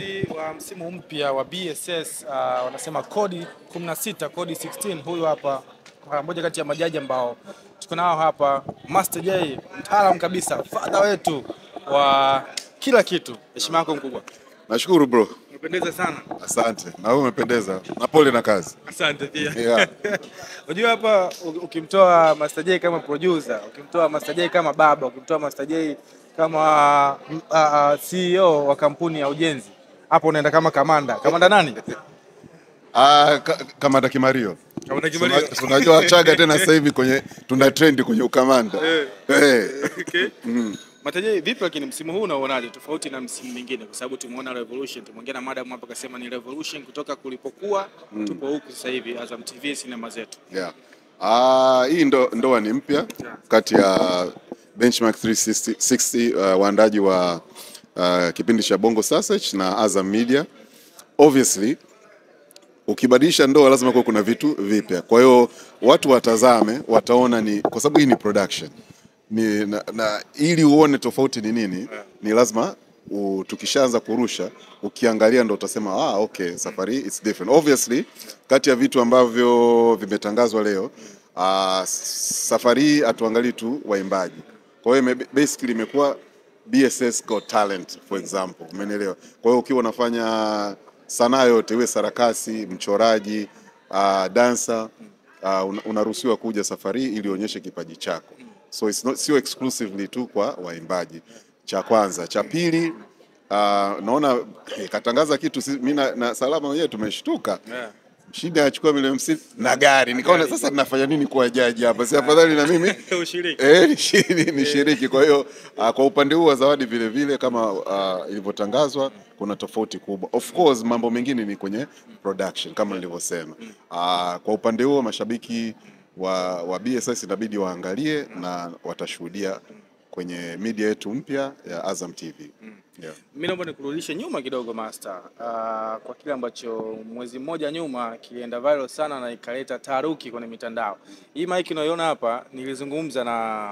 mshindi wa msimu mpya wa BSS wanasema kodi 16, kodi 16. Huyu hapa mmoja kati ya majaji ambao tuko nao hapa, Master J, mtaalamu kabisa, father wetu wa kila kitu. Heshima yako mkubwa. Nashukuru bro. Umependeza sana. Asante. Na wewe umependeza. Na pole na kazi. Asante pia. Yeah. Unajua hapa ukimtoa Master J kama producer, ukimtoa Master J kama baba, ukimtoa Master J kama CEO wa kampuni ya ujenzi, hapo unaenda kama kamanda. Kamanda nani? Kamanda Kimario. Kamanda Kimario. Unajua Wachaga tena sasa hivi kwenye tuna trend kwenye ukamanda. Okay. Master J, vipi lakini msimu huu unaonaje tofauti na msimu mwingine? Kwa sababu tumeona Revolution, tumeongea na madam hapa akasema ni Revolution kutoka kulipokuwa tupo huku sasa hivi Azam TV sinema zetu. Yeah. Hii ndoa ni mpya kati ya Benchmark 360 waandaji wa kipindi cha Bongo Sausage na Azam Media. Obviously ukibadilisha ndoa lazima kuwe kuna vitu vipya. Kwa hiyo watu watazame, wataona ni kwa sababu hii ni production. Na ili uone tofauti ni nini, ni lazima tukishaanza kurusha ukiangalia ndo utasema okay, safari it's different. Obviously kati ya vitu ambavyo vimetangazwa leo, safari hii atuangalie tu waimbaji. Kwa hiyo basically imekuwa BSS Got Talent for example, umeelewa? Kwa hiyo ukiwa unafanya sanaa yote, iwe sarakasi, mchoraji, dancer, unaruhusiwa kuja safari ili uonyeshe kipaji chako. So it's not sio exclusively tu kwa waimbaji. Cha kwanza, cha pili, naona katangaza kitu mimi na Salama wenyewe tumeshtuka. Shida achukua milioni na gari. Nikaona sasa ninafanya nini kwa jaji hapa? Si afadhali na mimi ushiriki. Nishiriki. Kwa hiyo kwa upande huu wa zawadi vile vile kama ilivyotangazwa kuna tofauti kubwa. Of course mambo mengine ni kwenye production kama nilivyosema. Kwa upande huo mashabiki wa BSS inabidi waangalie na watashuhudia kwenye media yetu mpya ya Azam TV. Yeah. Mimi naomba nikurudishe nyuma kidogo Master. Kwa kile ambacho mwezi mmoja nyuma kilienda viral sana na ikaleta taharuki kwenye mitandao. Hii mic unayoiona hapa nilizungumza na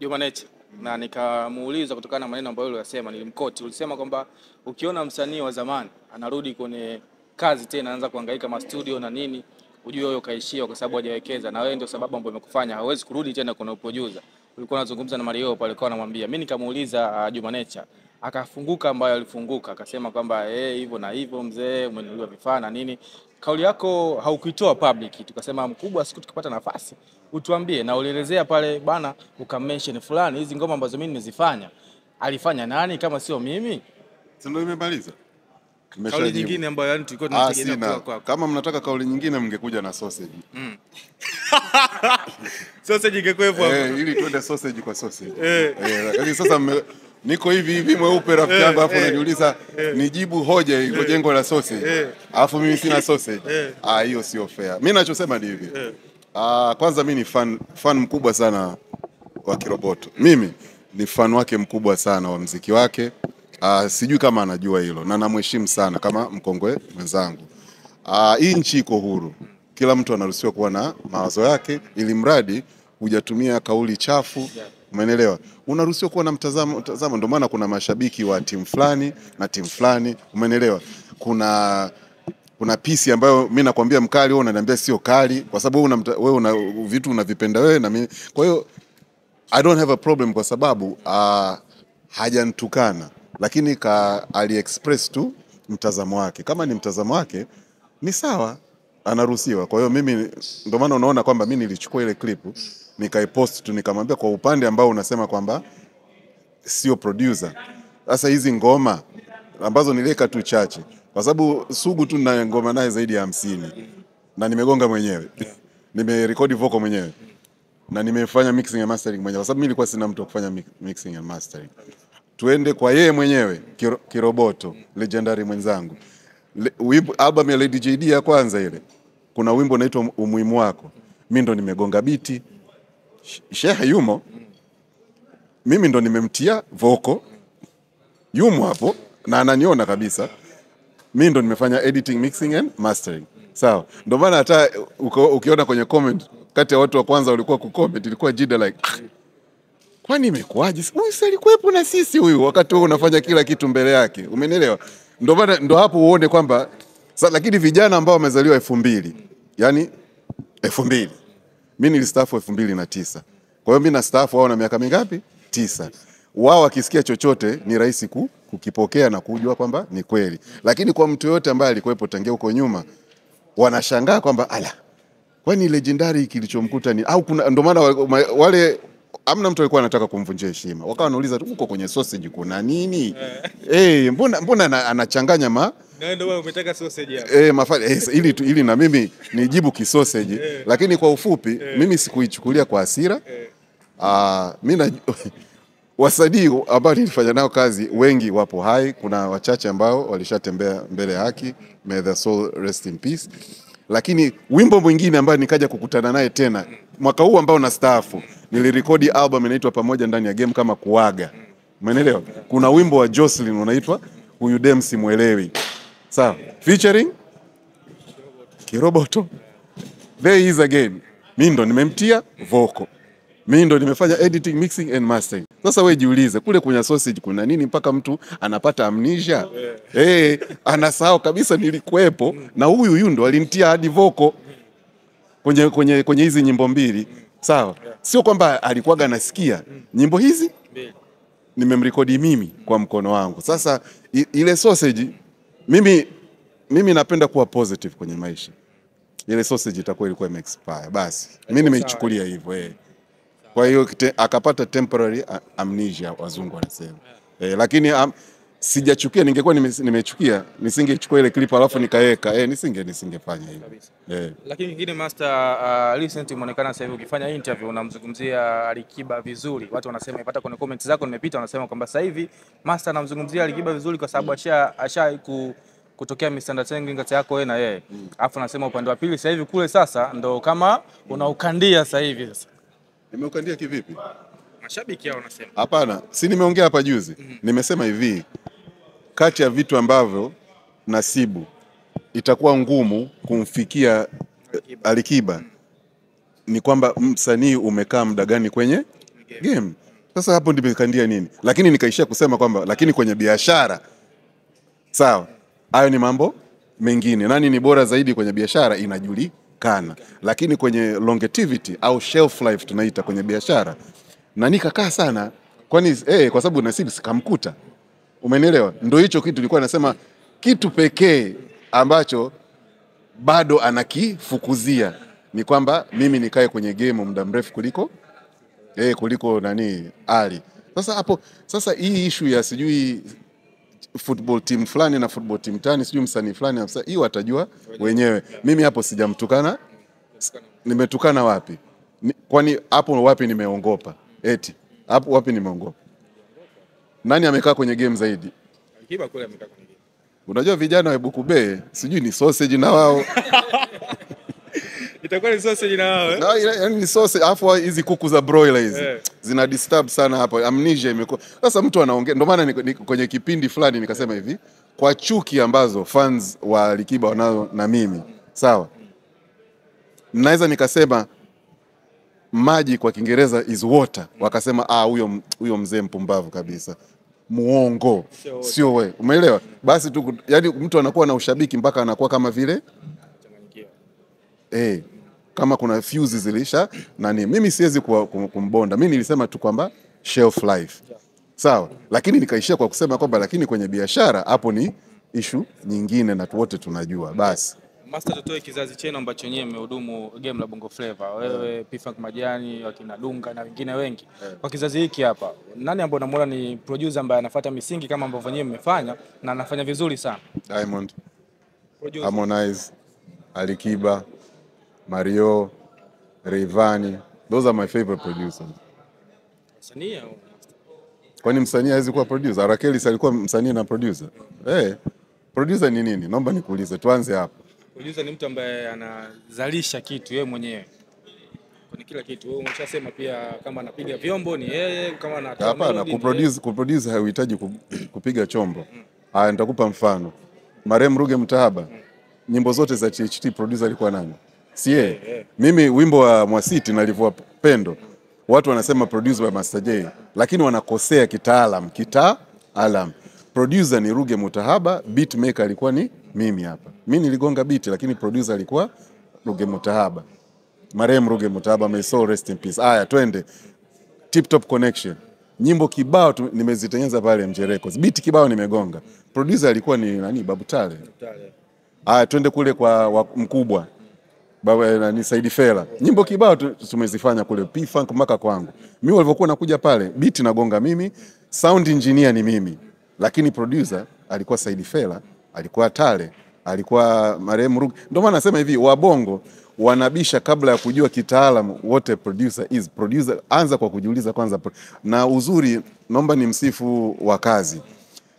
Juma Nature na nikamuuliza kutokana na maneno ambayo uliyosema, nilimkoti. Ulisema kwamba ukiona msanii wa zamani anarudi kwenye kazi tena anaanza kuhangaika ma studio na nini, ujue huyo kaishia kwa sababu hajawekeza, na wewe ndio sababu ambayo imekufanya hawezi kurudi tena kwenye producer. Ulikuwa unazungumza na Mario pale, alikuwa anamwambia. Mimi nikamuuliza Juma Nature, akafunguka ambayo alifunguka, akasema kwamba hivyo na hivyo mzee, umenunuliwa vifaa na nini. Kauli yako haukuitoa public, tukasema mkubwa, siku tukipata nafasi utuambie, na ulielezea pale bana, ukamention fulani, hizi ngoma ambazo mimi nimezifanya alifanya nani kama sio mimi? Ndio imemaliza. Kauli nyingine ambayo yani tulikuwa tunategemea kwako. Kama mnataka kauli nyingine mngekuja na sausage. Sausage ingekuwepo hapo. Ili tuende sausage kwa sausage. Lakini sasa niko hivi mweupe rafiki yangu hapo unaniuliza nijibu hoja iko jengo la sausage. Alafu mimi sina sausage. Hiyo sio fair. Mimi ninachosema ni hivi. Kwanza mimi ni fan mkubwa sana wa Kiroboto. Mimi ni fan wake mkubwa sana wa muziki wake. Sijui kama anajua hilo na namheshimu sana kama mkongwe mwenzangu. Hii nchi iko huru. Kila mtu anaruhusiwa kuwa na mawazo yake ili mradi hujatumia kauli chafu. Umeelewa? Unaruhusiwa kuwa na mtazamo. Ndio maana kuna mashabiki wa timu fulani na timu fulani. Umeelewa? Kuna pisi ambayo mimi nakwambia mkali, wewe unaniambia sio kali kwa sababu wewe una vitu unavipenda wewe na mimi. Kwa hiyo I don't have a problem kwa sababu hajanitukana, lakini ali-express tu mtazamo wake. Kama ni mtazamo wake ni sawa, anaruhusiwa. Kwa hiyo mimi ndio maana unaona kwamba mimi nilichukua ile clip nikaipost tu, nikamwambia kwa upande ambao unasema kwamba sio producer. Sasa hizi ngoma ambazo niliweka tu chache kwa sababu Sugu tu na ngoma naye zaidi ya 50 na nimegonga mwenyewe. Nimerekodi vocal mwenyewe na nimefanya mixing and mastering mwenyewe kwa sababu mimi nilikuwa sina mtu wa kufanya mixing and mastering. Tuende kwa yeye mwenyewe, Kiroboto, legendary mwenzangu. Album ya Lady JD ya kwanza ile, kuna wimbo unaitwa Umuhimu Wako. Mimi ndo nimegonga biti. Shehe yumo. Mimi ndo nimemtia vocal. Yumo hapo na ananiona kabisa. Mimi ndo nimefanya editing, mixing and mastering. Sawa. Ndio maana hata ukiona kwenye comment kati ya watu wa kwanza walikuwa kucomment ilikuwa Jida like kwani imekuaje? Huyu alikuwepo na sisi huyu wakati wewe unafanya kila kitu mbele yake. Umeelewa? ndo hapo uone kwamba lakini vijana ambao wamezaliwa 2000, yani 2000, mimi nilistaafu 2009. Kwa hiyo mimi nastaafu wao na miaka mingapi? 9. Wao wakisikia chochote ni rahisi kukipokea na kujua kwamba ni kweli. Lakini kwa mtu yote ambaye alikuwepo tangia huko nyuma, wanashangaa kwamba ala, kwani legendary kilichomkuta ni au kuna, ndio maana wale amna mtu alikuwa anataka kumvunjia heshima. Wakawa wanauliza huko kwenye sausage kuna nini? Mbona anachanganya na ndio wewe umetaka sausage hapa. Ili na mimi nijibu kisausage. Lakini kwa ufupi mimi sikuichukulia kwa hasira. Mimi wasanii ambao nilifanya nao kazi wengi wapo hai, kuna wachache ambao walishatembea mbele ya haki, may the soul rest in peace. Lakini wimbo mwingine ambao nikaja kukutana naye tena mwaka huu ambao nastaafu, nilirekodi album inaitwa Pamoja Ndani ya Game kama kuaga. Umeelewa? Kuna wimbo wa Jocelyn unaitwa Huyu Dem Simuelewi. Sawa, featuring Kiroboto. There is again. Mimi ndo nimemtia vocal. Mimi ndo nimefanya editing, mixing and mastering. Sasa wewe jiulize, kule kwenye sausage kuna nini mpaka mtu anapata amnesia? Anasahau kabisa nilikuwepo na huyu ndo alinitia hadi vocal kwenye hizi nyimbo mbili. Sawa? Sio kwamba alikuwaga anasikia. Nyimbo hizi nimemrekodi mimi kwa mkono wangu. Sasa ile sausage mimi napenda kuwa positive kwenye maisha. Ile sausage itakuwa ilikuwa imeexpire. Basi mimi nimeichukulia hivyo. Kwa hiyo akapata temporary amnesia, wazungu wanasema. Lakini sijachukia, ningekuwa nimechukia nisingechukua ile clip alafu nikaweka. Nisingefanya hivyo. Lakini nyingine Master, recent umeonekana sasa hivi ukifanya interview unamzungumzia Alikiba vizuri. Watu wanasema ipata kwenye comments zako nimepita, wanasema kwamba sasa hivi Master anamzungumzia Alikiba vizuri kwa sababu asha kutokea misunderstanding kati yako wewe na yeye. Alafu anasema upande wa pili sasa hivi kule sasa ndo kama unaukandia sasa hivi sasa. Nimeukandia kivipi? Mashabiki hao wanasema. Hapana, si nimeongea hapa juzi. Nimesema hivi, kati ya vitu ambavyo Nasibu itakuwa ngumu kumfikia Alikiba ni kwamba msanii umekaa muda gani kwenye game. Sasa hapo nimekandia nini? Lakini nikaishia kusema kwamba lakini kwenye biashara sawa, hayo ni mambo mengine. Nani ni bora zaidi kwenye biashara inajulikana. Lakini kwenye longevity au shelf life tunaita kwenye biashara, na nikakaa sana kwani kwa sababu Nasibu sikamkuta. Umenielewa? Ndio hicho kitu nilikuwa nasema, kitu pekee ambacho bado anakifukuzia ni kwamba mimi nikae kwenye game muda mrefu kuliko nani Ali. Sasa hapo hii issue ya sijui football team fulani na football team tani sijui msanii fulani, sasa hiyo watajua wenyewe. Mimi hapo sijamtukana. Nimetukana wapi? Kwani hapo wapi nimeongopa? Hapo wapi nimeongopa? Nani amekaa kwenye game zaidi? Alikiba kule amekaa kwenye game. Unajua vijana wa Bukube sijui ni sausage na wao. Itakuwa ni sausage na wao. Na yaani ni sausage, afu hizi kuku za broiler hizi zina disturb sana hapo. Amnesia imekuwa. Sasa mtu anaongea, ndio maana kwenye kipindi fulani nikasema hivi, kwa chuki ambazo fans wa Alikiba wanao na mimi, sawa? Naweza nikasema maji kwa Kiingereza is water. Wakasema huyo mzee mpumbavu kabisa. Muongo. Sio wewe. Umeelewa? Basi tu yani mtu anakuwa na ushabiki mpaka anakuwa kama vile kama kuna fuse zilisha nani. Mimi siwezi kumbonda. Mimi nilisema tu kwamba shelf life. Sawa? Lakini nikaishia kwa kusema kwamba lakini kwenye biashara hapo ni issue nyingine na wote tunajua. Basi Master, tutoe kizazi chenu ambacho nyewe mmehudumu game la Bongo Flava. Wewe, P-Funk Majani, wakina Dunga na wengine wengi. Kwa kizazi hiki hapa, nani ambaye unamwona ni producer ambaye anafuata misingi kama ambavyo nyewe mmefanya na anafanya vizuri sana? Diamond, Harmonize, Alikiba, Mario, Rayvanny. Those are my favorite producers. Msanii au? Kwani msanii hawezi kuwa producer? Arakeli alikuwa msanii na producer. Producer ni nini? Naomba nikuulize, tuanze hapo. Producer ni mtu ambaye anazalisha kitu yeye mwenyewe. Kwenye kila kitu. Wewe umeshasema pia kama anapiga vyombo ni yeye, kama anatoa. Hapana, kuproduce hauhitaji kupiga chombo. Haya, nitakupa mfano. Marehemu Ruge Mutahaba. Nyimbo zote za THT producer alikuwa nani? Si yeye. Mimi wimbo wa Mwasiti na Livua Pendo, watu wanasema producer by Master J, lakini wanakosea kitaalam. Producer ni Ruge Mutahaba, beat maker alikuwa ni mimi hapa. Mimi niligonga beat lakini producer alikuwa Ruge Mutahaba. Marehemu Ruge Mutahaba, may soul rest in peace. Aya, twende. Tip Top Connection. Nyimbo kibao nimezitengeneza pale MJ Records. Beat kibao nimegonga. Producer alikuwa ni nani? Babu Tale. Aya, twende kule kwa mkubwa. Baba ni Said Fela. Nyimbo kibao tumezifanya kule P-Funk mpaka kwangu. Mimi walivyokuwa nakuja pale, beat nagonga mimi, sound engineer ni mimi. Lakini producer alikuwa Said Fela, alikuwa Tale, alikuwa marehemu Ruge. Ndio maana nasema hivi, wabongo wanabisha kabla ya kujua kitaalamu wote producer is producer. Anza kwa kujiuliza kwanza. Na uzuri, naomba ni msifu wa kazi.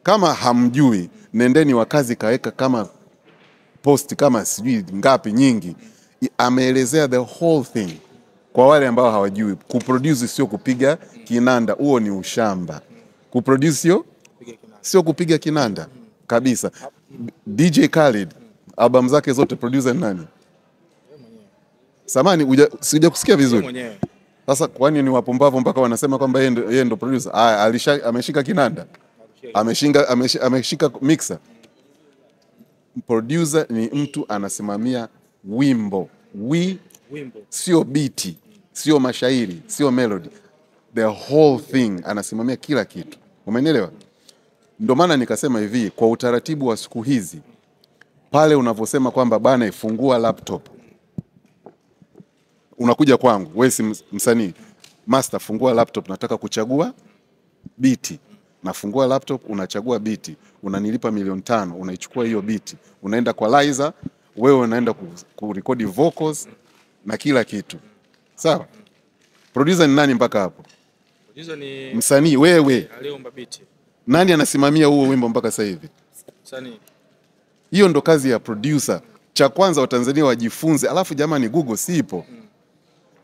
Kama hamjui, nendeni Wakazi kaweka kama post kama sijui ngapi nyingi. Ameelezea the whole thing. Kwa wale ambao hawajui, kuproduce sio kupiga kinanda, huo ni ushamba. Kuproduce sio kupiga kinanda kabisa. DJ Khaled album zake zote producer nani? Samani sija kusikia vizuri. Sasa kwani ni wapumbavu mpaka wanasema kwamba yeye ndo producer? Ameshika kinanda. Ameshika mixer. Producer ni mtu anasimamia wimbo. Sio beat, sio mashairi, sio melody. The whole thing, anasimamia kila kitu. Umenielewa? Ndio maana nikasema hivi, kwa utaratibu wa siku hizi, pale unavyosema kwamba bana ifungua laptop, unakuja kwangu, wewe si msanii, master, fungua laptop, nataka kuchagua beat. Nafungua laptop, unachagua beat, unanilipa 500,000, unaichukua hiyo beat, unaenda kwa Liza, wewe unaenda kurekodi vocals na kila kitu. Sawa? Producer ni nani mpaka hapo? Producer ni msanii, wewe. Aliomba beat. Nani anasimamia huo wimbo mpaka sasa hivi? Msanii. Hiyo ndo kazi ya producer. Cha kwanza Watanzania wajifunze, alafu jamani Google sipo.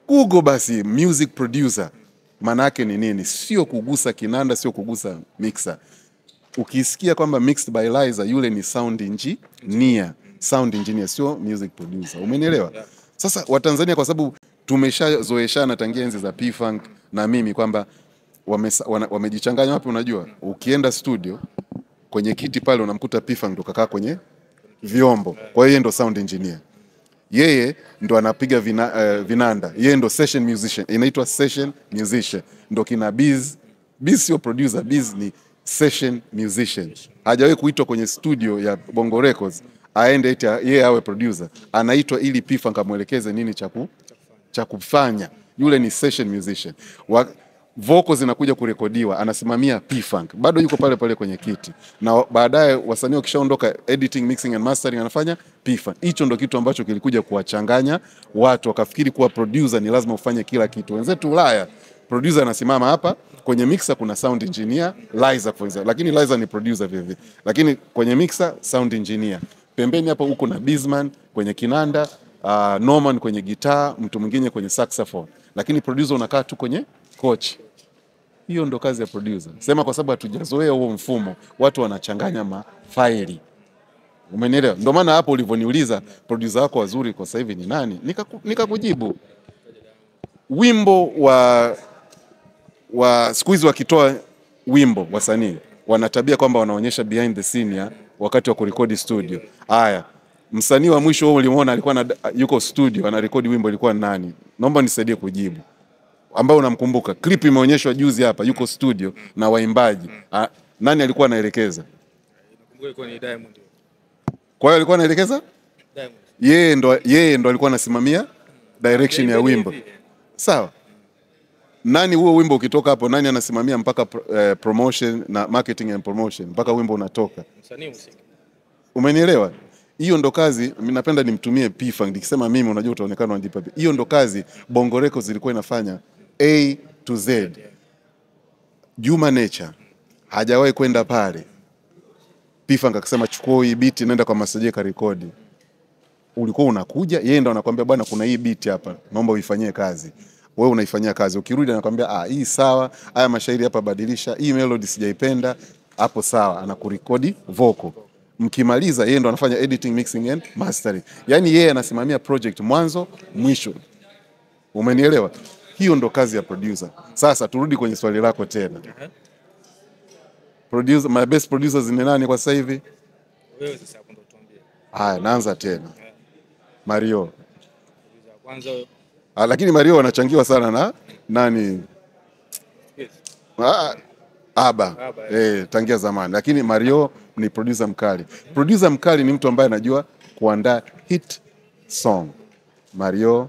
Google basi music producer. Maana yake ni nini? Sio kugusa kinanda, sio kugusa mixer. Ukisikia kwamba mixed by Liza, yule ni sound engineer. Sound engineer, sio music producer. Umenielewa? Sasa Watanzania kwa sababu tumeshazoeshana tangia enzi za P-Funk na mimi kwamba wamejichanganya wapi unajua? Ukienda studio kwenye kiti pale unamkuta P-Funk ndo kakaa kwenye vyombo. Kwa hiyo yeye ndo sound engineer. Yeye ndo anapiga vinanda. Yeye ndo session musician. Inaitwa session musician. Ndo kina Biz sio producer, Biz ni session musician. Hajawahi kuitwa kwenye studio ya Bongo Records aende eti yeye awe producer. Anaitwa ili P-Funk amuelekeze nini cha kufanya. Yule ni session musician. Vocals zinakuja kurekodiwa, anasimamia P-Funk. Bado yuko pale pale kwenye kiti. Na baadaye wasanii wakishaondoka, editing, mixing and mastering anafanya P-Funk. Hicho ndo kitu ambacho kilikuja kuwachanganya watu, wakafikiri kuwa producer ni lazima ufanye kila kitu. Wenzetu Ulaya, producer anasimama hapa, kwenye mixer kuna sound engineer, Liza for example. Lakini Liza ni producer vile vile. Lakini kwenye mixer sound engineer. Pembeni hapa huko na Bizman kwenye kinanda, Norman kwenye gitaa, mtu mwingine kwenye saxophone. Lakini producer unakaa tu kwenye coach. Hiyo ndo kazi ya producer. Sema kwa sababu hatujazoea huo mfumo, watu wanachanganya mafaili. Umenielewa? Ndio maana hapo ulivyoniuliza producer wako wazuri kwa sasa hivi ni nani? Nikakujibu. Wimbo wa siku hizi wakitoa wimbo wasanii wanatabia kwamba wanaonyesha behind the scene ya wakati wa kurekodi studio. Haya, msanii wa mwisho wao ulimuona alikuwa yuko studio anarekodi wimbo, ilikuwa nani? Naomba nisaidie kujibu. Ambao unamkumbuka. Clip imeonyeshwa juzi hapa, yuko studio na waimbaji. Nani alikuwa anaelekeza? Nakumbuka ilikuwa ni Diamond. Kwa hiyo alikuwa anaelekeza? Diamond. Yeye ndo alikuwa anasimamia direction ya wimbo. Sawa. Nani huo wimbo ukitoka hapo, nani anasimamia mpaka promotion na marketing and promotion mpaka wimbo unatoka? Msanii msiki. Umenielewa? Hiyo ndo kazi. Mimi napenda nimtumie P-Funk, nikisema mimi unajua utaonekana unajipa. Hiyo ndo kazi Bongo Records zilikuwa inafanya A to Z. Juma Nature hajawahi kwenda pale. P-Funk akasema chukua hii beat nenda kwa Masaje ka record. Ulikuwa unakuja, yeye ndo anakuambia bwana kuna hii beat hapa, naomba uifanyie kazi. Wewe unaifanyia kazi. Ukirudi anakuambia hii sawa, haya mashairi hapa badilisha, hii melody sijaipenda, hapo sawa, anakurekodi vocal. Mkimaliza yeye ndo anafanya editing, mixing and mastering. Yaani yeye anasimamia project mwanzo mwisho. Umenielewa? Hiyo ndo kazi ya producer. Sasa turudi kwenye swali lako tena. my best producers ni nani kwa sasa hivi? Wewe sasa hapo ndo tuambie. Haya, naanza tena. Mario. Kwanza Lakini Mario anachangiwa sana na nani? yes. Aba. Tangia zamani. Lakini Mario ni producer mkali. Producer mkali ni mtu ambaye anajua kuandaa hit song. Mario,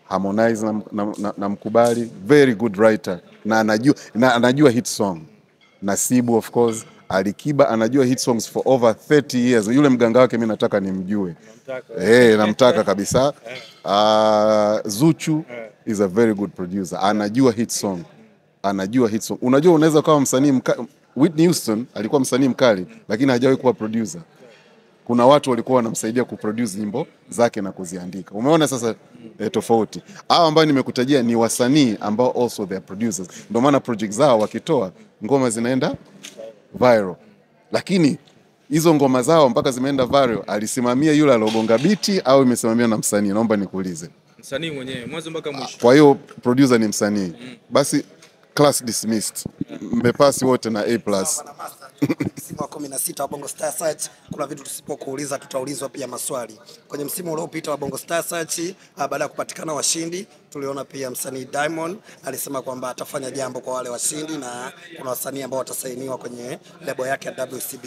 Harmonize na mkubali, very good writer na anajua hit song. Nasibu of course, Alikiba anajua hit songs for over 30 years. Yule mganga wake mimi nataka nimjue. Namtaka kabisa. Zuchu is a very good producer. Anajua hit song. Unajua unaweza kuwa msanii Whitney Houston alikuwa msanii mkali lakini hajawahi kuwa producer. Kuna watu walikuwa wanamsaidia kuproduce nyimbo zake na kuziandika. Umeona sasa tofauti. Hao ambao nimekutajia ni wasanii ambao also they are producers. Ndio maana project zao wakitoa ngoma zinaenda viral. Lakini hizo ngoma zao mpaka zimeenda viral, alisimamia yule alogonga biti au imesimamiwa na msanii? Naomba nikuulize. Msanii mwenyewe mwanzo mpaka mwisho. Kwa hiyo producer ni msanii. Basi class dismissed. Mmepasi wote na A+. Msimu wa 16 wa Bongo Star Search, kuna vitu tusipokuuliza tutaulizwa pia maswali. Kwenye msimu uliopita wa Bongo Star Search, baada ya kupatikana washindi, tuliona pia msanii Diamond alisema kwamba atafanya jambo kwa wale washindi na kuna wasanii ambao watasainiwa kwenye lebo yake ya WCB.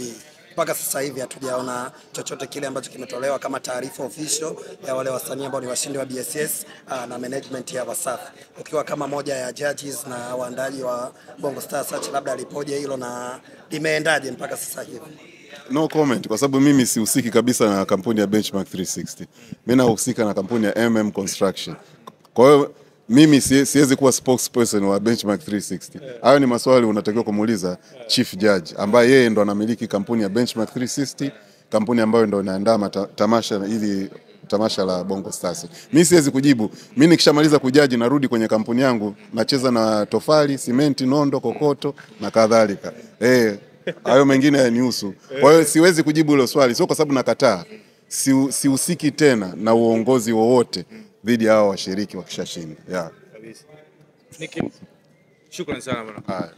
Mpaka sasa hivi hatujaona chochote kile ambacho kimetolewa kama taarifa official ya wale wasanii ambao ni washindi wa BSS na management ya Wasafi. Ukiwa kama moja ya judges na waandaji wa Bongo Star Search, labda alipoje hilo na limeendaje mpaka sasa hivi? No comment, kwa sababu mimi sihusiki kabisa na kampuni ya Benchmark 360. Mimi nahusika na kampuni ya Construction. Kwa hiyo mimi siwezi kuwa spokesperson wa Benchmark 360. Hayo ni maswali unatakiwa kumuuliza Chief Judge ambaye yeye ndo anamiliki kampuni ya Benchmark 360, kampuni ambayo ndo inaandaa tamasha la Bongo Stars. Mimi siwezi kujibu. Mimi nikishamaliza kujaji narudi kwenye kampuni yangu, nacheza na tofali, simenti, nondo, kokoto na kadhalika. Hayo mengine hayanihusu. Kwa hiyo siwezi kujibu hilo swali, sio kwa sababu nakataa. Sihusiki tena na uongozi wowote dhidi ya hao washiriki wakishashinda. Kabisa. Shukrani sana bwana.